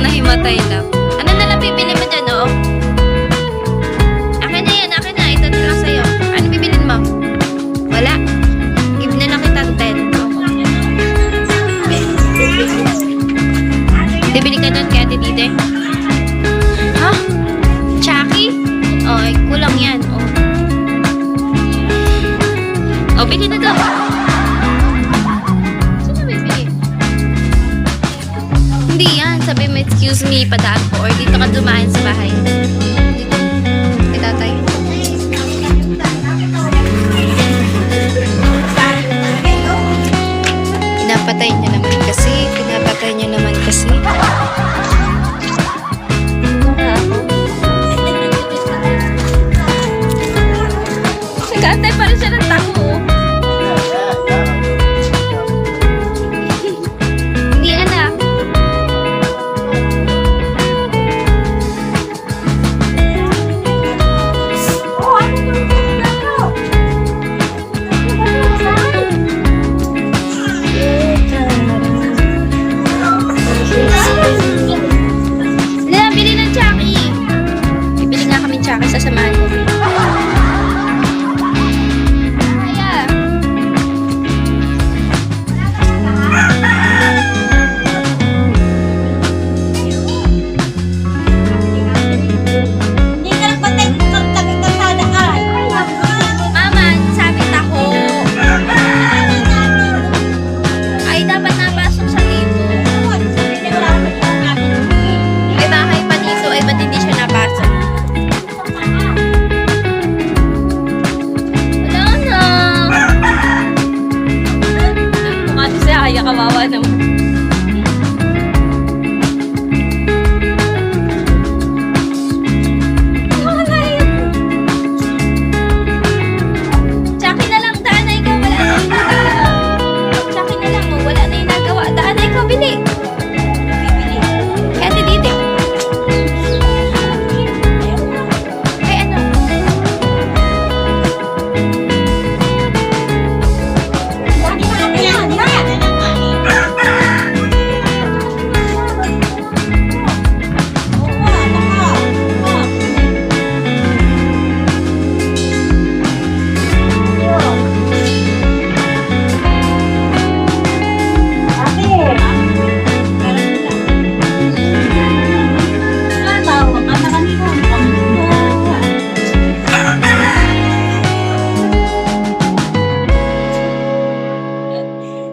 Nahimatay lang. Ano na lang bibili mo dyan, oh? Akin na yan, akin na. Ito na lang sa'yo. Ano bibilin mo? Wala. Give na lang kita 10. Bibili ka doon kaya Tite? Ha? Chucky? Oh, ay, kulang yan. Oh. Oh, bili na doon. Sino bibili? Hindi yan. Sabi mo, excuse me, padaan ko. Or dito ka dumaan sa bahay. Dito. Kay tatay. Pinapatay niya naman kasi.